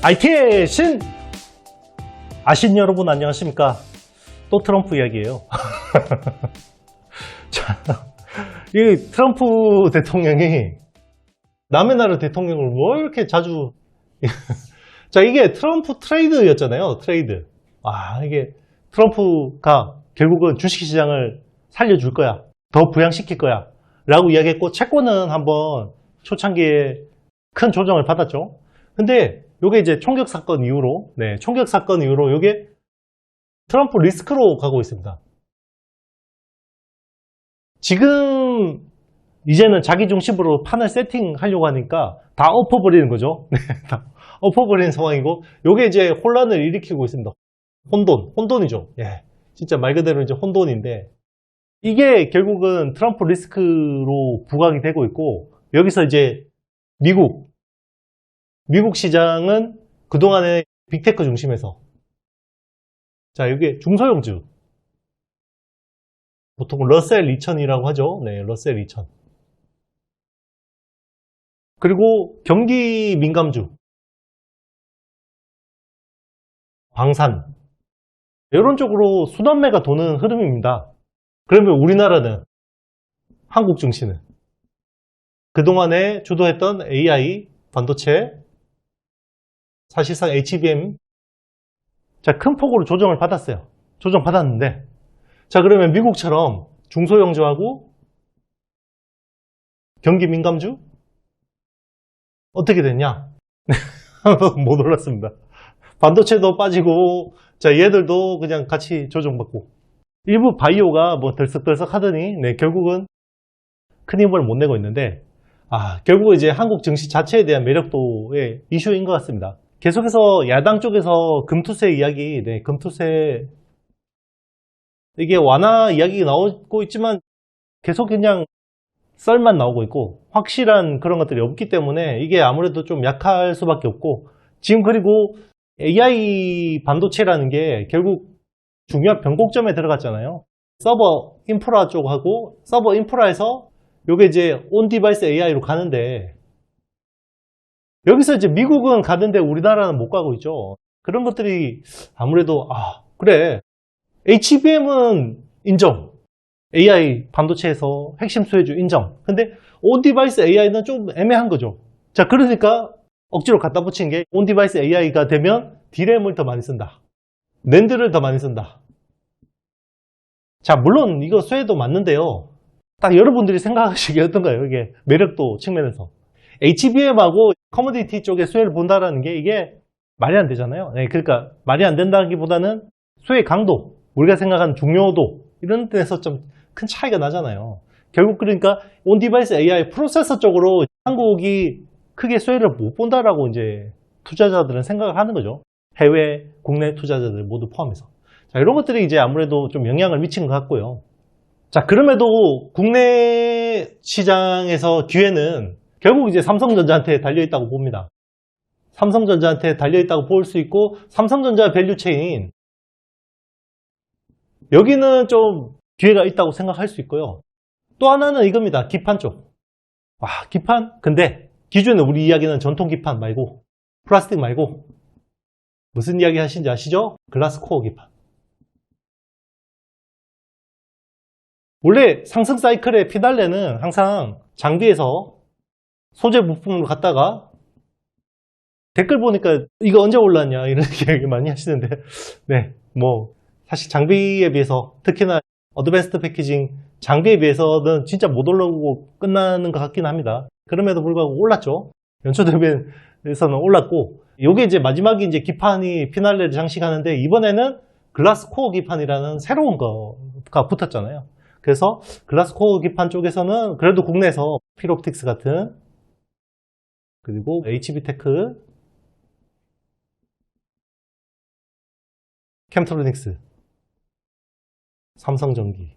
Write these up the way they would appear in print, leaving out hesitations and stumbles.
IT의 신! 아신 여러분 안녕하십니까? 또 트럼프 이야기예요. 자, 이 트럼프 대통령이 남의 나라 대통령을 왜 이렇게 자주 자, 이게 트럼프 트레이드였잖아요. 트레이드. 이게 트럼프가 결국은 주식시장을 살려줄 거야. 더 부양시킬 거야. 라고 이야기했고, 채권은 한번 초창기에 큰 조정을 받았죠. 근데 요게 이제 총격 사건 이후로, 총격 사건 이후로 요게 트럼프 리스크로 가고 있습니다. 지금 이제는 자기 중심으로 판을 세팅하려고 하니까 다 엎어버리는 거죠. 다 엎어버리는 상황이고, 요게 이제 혼란을 일으키고 있습니다. 혼돈이죠. 진짜 말 그대로 이제 혼돈인데, 이게 결국은 트럼프 리스크로 부각이 되고 있고, 여기서 이제 미국 시장은 그동안의 빅테크 중심에서, 자, 이게 중소형주, 보통 러셀 2000이라고 하죠. 러셀 2000. 그리고 경기 민감주, 방산, 이런 쪽으로 순환매가 도는 흐름입니다. 그러면 우리나라는, 한국 증시는 그동안에 주도했던 AI, 반도체, 사실상 HBM, 자, 큰 폭으로 조정을 받았어요. 조정받았는데, 자, 그러면 미국처럼 중소형주하고 경기 민감주 어떻게 됐냐? 못 올랐습니다. 반도체도 빠지고, 자, 얘들도 그냥 같이 조정받고, 일부 바이오가 뭐 덜썩덜썩 하더니, 결국은 큰 힘을 못 내고 있는데, 결국은 이제 한국 증시 자체에 대한 매력도의 이슈인 것 같습니다. 계속해서 야당 쪽에서 금투세 이야기, 금투세, 이게 완화 이야기가 나오고 있지만 계속 그냥 썰만 나오고 있고 확실한 그런 것들이 없기 때문에 이게 아무래도 좀 약할 수밖에 없고, 지금 그리고 AI 반도체라는 게 결국 중요한 변곡점에 들어갔잖아요. 서버 인프라 쪽하고 서버 인프라에서 요게 이제 온 디바이스 AI로 가는데, 여기서 이제 미국은 가는데 우리나라는 못 가고 있죠. 그런 것들이 아무래도 그래, HBM은 인정, AI 반도체에서 핵심 수혜주 인정. 근데 온 디바이스 AI는 좀 애매한 거죠. 자, 그러니까 억지로 갖다 붙인 게 온 디바이스 AI가 되면 D램을 더 많이 쓴다, 낸드를 더 많이 쓴다. 자, 물론 이거 수혜도 맞는데요, 딱 여러분들이 생각하시기에 어떤가요? 이게 매력도 측면에서 HBM하고 커머디티 쪽에 수혜를 본다라는 게 이게 말이 안 되잖아요. 그러니까 말이 안 된다기보다는 수혜 강도, 우리가 생각하는 중요도, 이런 데서 좀 큰 차이가 나잖아요. 결국 그러니까 온 디바이스 AI 프로세서 쪽으로 한국이 크게 수혜를 못 본다라고 이제 투자자들은 생각을 하는 거죠. 해외, 국내 투자자들 모두 포함해서. 자, 이런 것들이 이제 아무래도 좀 영향을 미친 것 같고요. 자, 그럼에도 국내 시장에서 기회는 결국 이제 삼성전자한테 달려있다고 봅니다. 삼성전자한테 달려있다고 볼 수 있고, 삼성전자 밸류체인, 여기는 좀 기회가 있다고 생각할 수 있고요. 또 하나는 이겁니다. 기판 쪽. 기판? 근데 기존에 우리 이야기는 전통 기판 말고, 플라스틱 말고, 무슨 이야기 하시는지 아시죠? 글라스 코어 기판. 원래 상승 사이클의 피날레는 항상 장비에서 소재 부품으로 갔다가, 댓글 보니까 이거 언제 올랐냐 이런 이야기 많이 하시는데, 사실 장비에 비해서, 특히나 어드밴스드 패키징 장비에 비해서는 진짜 못 올라오고 끝나는 것 같긴 합니다. 그럼에도 불구하고 올랐죠. 연초 대비에서는 올랐고, 요게 이제 마지막에 이제 기판이 피날레를 장식하는데, 이번에는 글라스 코어 기판이라는 새로운 거가 붙었잖아요. 그래서 글라스 코어 기판 쪽에서는 그래도 국내에서 필옵틱스 같은, 그리고 HB테크, 캠트로닉스, 삼성전기,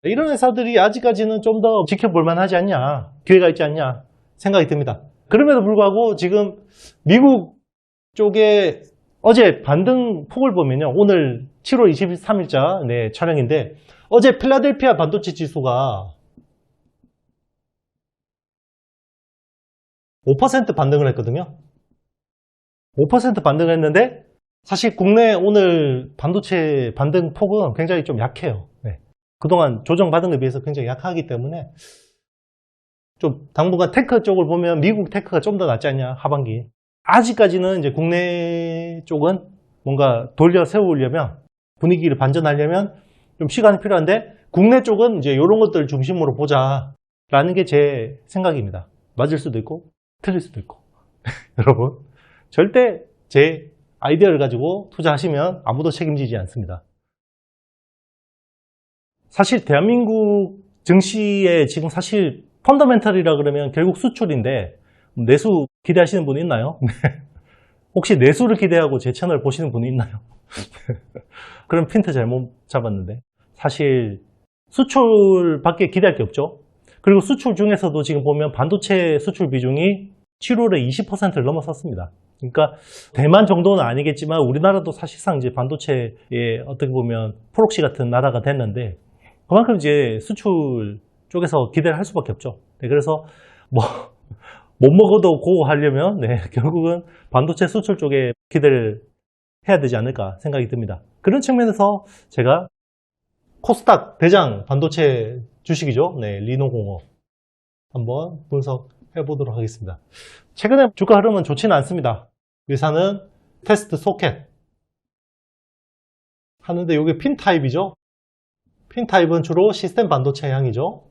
이런 회사들이 아직까지는 좀 더 지켜볼 만하지 않냐, 기회가 있지 않냐 생각이 듭니다. 그럼에도 불구하고 지금 미국 쪽에 어제 반등 폭을 보면요, 오늘 7월 23일자 촬영인데, 어제 필라델피아 반도체 지수가 5% 반등을 했거든요. 5% 반등을 했는데 사실 국내 오늘 반도체 반등 폭은 굉장히 좀 약해요. 네. 그동안 조정받은 것에 비해서 굉장히 약하기 때문에 좀 당분간 테크 쪽을 보면 미국 테크가 좀 더 낫지 않냐, 하반기. 아직까지는 이제 국내 쪽은 뭔가 돌려 세우려면, 분위기를 반전하려면 좀 시간이 필요한데, 국내 쪽은 이제 이런 것들 중심으로 보자라는 게 제 생각입니다. 맞을 수도 있고 틀릴 수도 있고. 여러분, 절대 제 아이디어를 가지고 투자하시면 아무도 책임지지 않습니다. 사실 대한민국 증시에 지금 사실 펀더멘털이라 그러면 결국 수출인데, 내수 기대하시는 분 있나요? 혹시 내수를 기대하고 제 채널 보시는 분이 있나요? 그럼 핀트 잘못 잡았는데. 사실 수출밖에 기대할 게 없죠. 그리고 수출 중에서도 지금 보면 반도체 수출 비중이 7월에 20%를 넘어섰습니다. 그러니까 대만 정도는 아니겠지만 우리나라도 사실상 이제 반도체에 어떻게 보면 프록시 같은 나라가 됐는데, 그만큼 이제 수출 쪽에서 기대를 할 수밖에 없죠. 네, 그래서 못 먹어도 고 하려면 결국은 반도체 수출 쪽에 기대를 해야 되지 않을까 생각이 듭니다. 그런 측면에서 제가 코스닥 대장 반도체 주식이죠. 리노공업 한번 분석해 보도록 하겠습니다. 최근에 주가 흐름은 좋지는 않습니다. 회사는 테스트 소켓 하는데 이게 핀 타입이죠. 핀 타입은 주로 시스템 반도체 향이죠.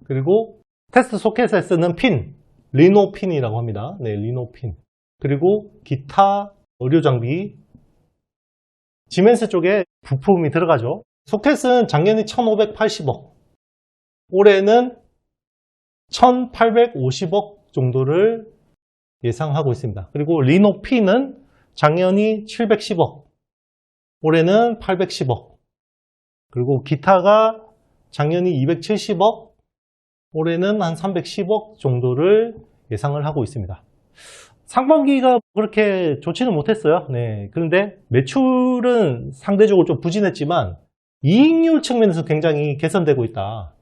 그리고 테스트 소켓에 쓰는 핀, 리노 핀이라고 합니다. 리노 핀. 그리고 기타 의료 장비, 지멘스 쪽에 부품이 들어가죠. 소켓은 작년에 1,580억, 올해는 1,850억 정도를 예상하고 있습니다. 그리고 리노 핀은 작년이 710억, 올해는 810억. 그리고 기타가 작년이 270억, 올해는 한 310억 정도를 예상을 하고 있습니다. 상반기가 그렇게 좋지는 못했어요. 그런데 매출은 상대적으로 좀 부진했지만 이익률 측면에서 굉장히 개선되고 있다.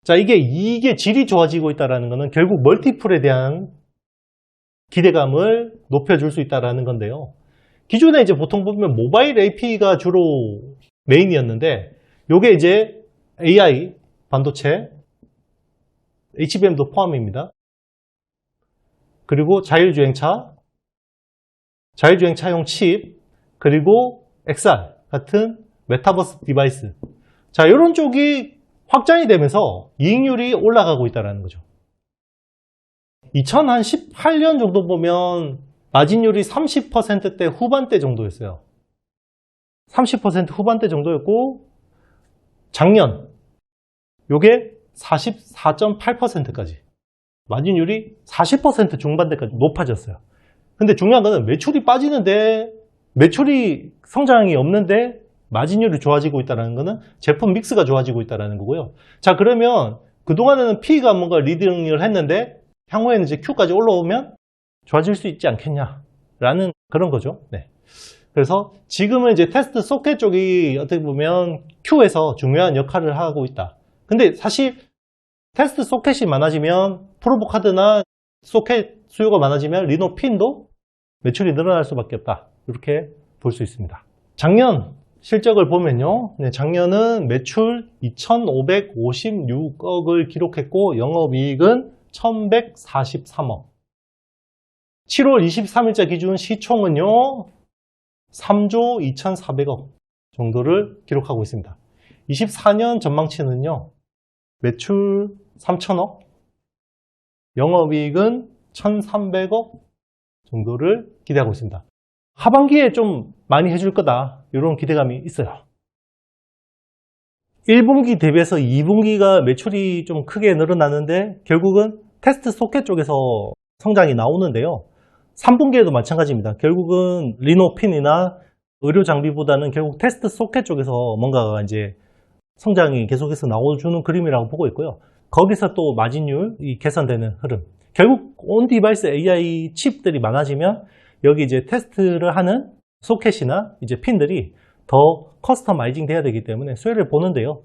자, 이게 질이 좋아지고 있다는 것은 결국 멀티플에 대한 기대감을 높여줄 수 있다는 건데요. 기존에 이제 보통 보면 모바일 AP가 주로 메인이었는데, 요게 이제 AI, 반도체, HBM도 포함입니다. 그리고 자율주행차용 칩, 그리고 XR 같은 메타버스 디바이스. 자, 이런 쪽이 확장이 되면서 이익률이 올라가고 있다는 거죠. 2018년 정도 보면 마진율이 30%대 후반대 정도였어요. 30% 후반대 정도였고, 작년 요게 44.8%까지, 마진율이 40% 중반대까지 높아졌어요. 근데 중요한 거는 매출이 빠지는데, 매출이 성장이 없는데 마진율이 좋아지고 있다는 거는 제품 믹스가 좋아지고 있다는 거고요. 자, 그러면 그동안에는 P가 뭔가 리딩을 했는데 향후에는 이제 Q까지 올라오면 좋아질 수 있지 않겠냐라는 그런 거죠. 그래서 지금은 이제 테스트 소켓 쪽이 어떻게 보면 Q에서 중요한 역할을 하고 있다. 근데 사실 테스트 소켓이 많아지면 프로브 카드나 소켓 수요가 많아지면 리노 핀도 매출이 늘어날 수밖에 없다. 이렇게 볼 수 있습니다. 작년 실적을 보면요. 작년은 매출 2,556억을 기록했고 영업이익은 1,143억. 7월 23일자 기준 시총은요. 3조 2,400억 정도를 기록하고 있습니다. 24년 전망치는요. 매출 3,000억, 영업이익은 1,300억 정도를 기대하고 있습니다. 하반기에 좀 많이 해줄 거다, 이런 기대감이 있어요. 1분기 대비해서 2분기가 매출이 좀 크게 늘어나는데 결국은 테스트 소켓 쪽에서 성장이 나오는데요. 3분기에도 마찬가지입니다. 결국은 리노핀이나 의료 장비보다는 결국 테스트 소켓 쪽에서 뭔가가 이제 성장이 계속해서 나와주는 그림이라고 보고 있고요. 거기서 또 마진율이 개선되는 흐름. 결국 온 디바이스 AI 칩들이 많아지면 여기 이제 테스트를 하는 소켓이나 이제 핀들이 더 커스터마이징 돼야 되기 때문에 수혜를 보는데요.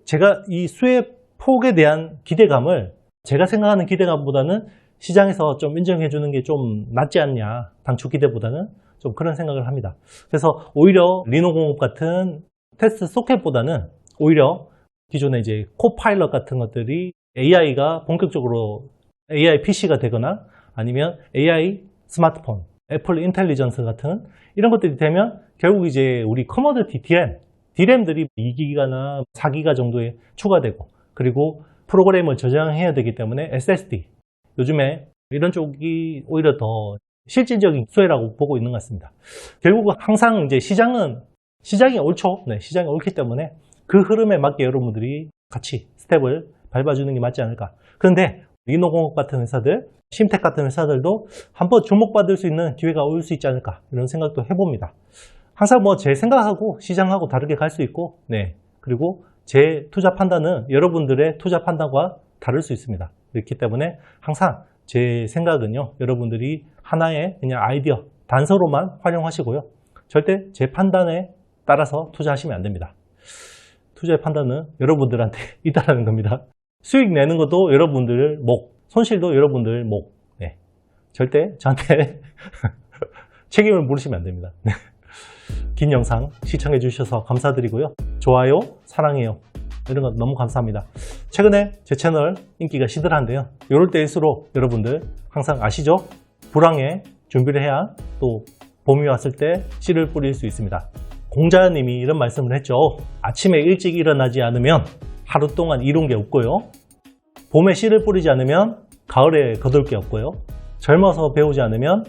제가 이 수혜 폭에 대한 기대감을 제가 생각하는 기대감보다는 시장에서 좀 인정해 주는 게 좀 낫지 않냐. 당초 기대보다는 좀 그런 생각을 합니다. 그래서 오히려 리노공업 같은 테스트 소켓보다는 오히려 기존에 이제 코파일럿 같은 것들이 AI가 본격적으로 AI PC가 되거나 아니면 AI 스마트폰, 애플 인텔리전스 같은 이런 것들이 되면 결국 이제 우리 커머디티 DRAM들이 2기가나 4기가 정도에 추가되고 그리고 프로그램을 저장해야 되기 때문에 SSD 요즘에 이런 쪽이 오히려 더 실질적인 수혜라고 보고 있는 것 같습니다. 결국은 항상 이제 시장이 옳죠. 네, 시장이 옳기 때문에 그 흐름에 맞게 여러분들이 같이 스텝을 밟아주는 게 맞지 않을까. 그런데 리노공업 같은 회사들, 심텍 같은 회사들도 한번 주목받을 수 있는 기회가 올 수 있지 않을까 이런 생각도 해봅니다. 항상 뭐 제 생각하고 시장하고 다르게 갈 수 있고, 네, 그리고 제 투자 판단은 여러분들의 투자 판단과 다를 수 있습니다. 그렇기 때문에 항상 제 생각은요, 여러분들이 하나의 그냥 아이디어, 단서로만 활용하시고요. 절대 제 판단에 따라서 투자하시면 안 됩니다. 투자의 판단은 여러분들한테 있다는 겁니다. 수익 내는 것도 여러분들 목, 손실도 여러분들 목. 네. 절대 저한테 책임을 물으시면 안 됩니다. 네. 긴 영상 시청해 주셔서 감사드리고요. 좋아요, 사랑해요. 이런 거 너무 감사합니다. 최근에 제 채널 인기가 시들한데요. 이럴 때일수록 여러분들 항상 아시죠? 불황에 준비를 해야 또 봄이 왔을 때 씨를 뿌릴 수 있습니다. 공자님이 이런 말씀을 했죠. 아침에 일찍 일어나지 않으면 하루 동안 이룬 게 없고요. 봄에 씨를 뿌리지 않으면 가을에 거둘 게 없고요. 젊어서 배우지 않으면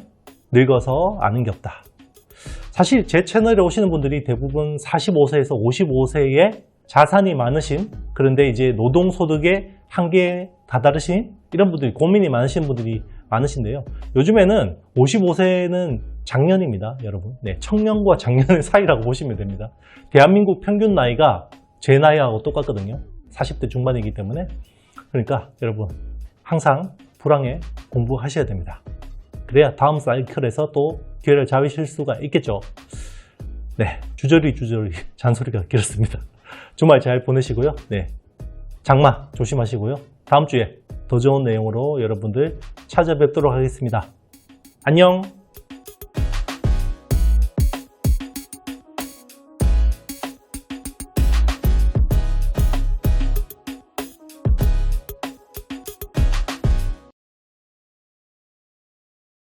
늙어서 아는 게 없다. 사실 제 채널에 오시는 분들이 대부분 45세에서 55세에 자산이 많으신, 그런데 이제 노동소득의 한계에 다다르신 이런 분들이, 고민이 많으신 분들이 많으신데요. 요즘에는 55세는 장년입니다, 여러분. 네, 청년과 장년의 사이라고 보시면 됩니다. 대한민국 평균 나이가 제 나이하고 똑같거든요. 40대 중반이기 때문에. 그러니까 여러분 항상 불황에 공부하셔야 됩니다. 그래야 다음 사이클에서 또 기회를 잡으실 수가 있겠죠. 네, 주저리 잔소리가 길었습니다. 주말 잘 보내시고요. 네, 장마 조심하시고요. 다음 주에 더 좋은 내용으로 여러분들 찾아뵙도록 하겠습니다. 안녕.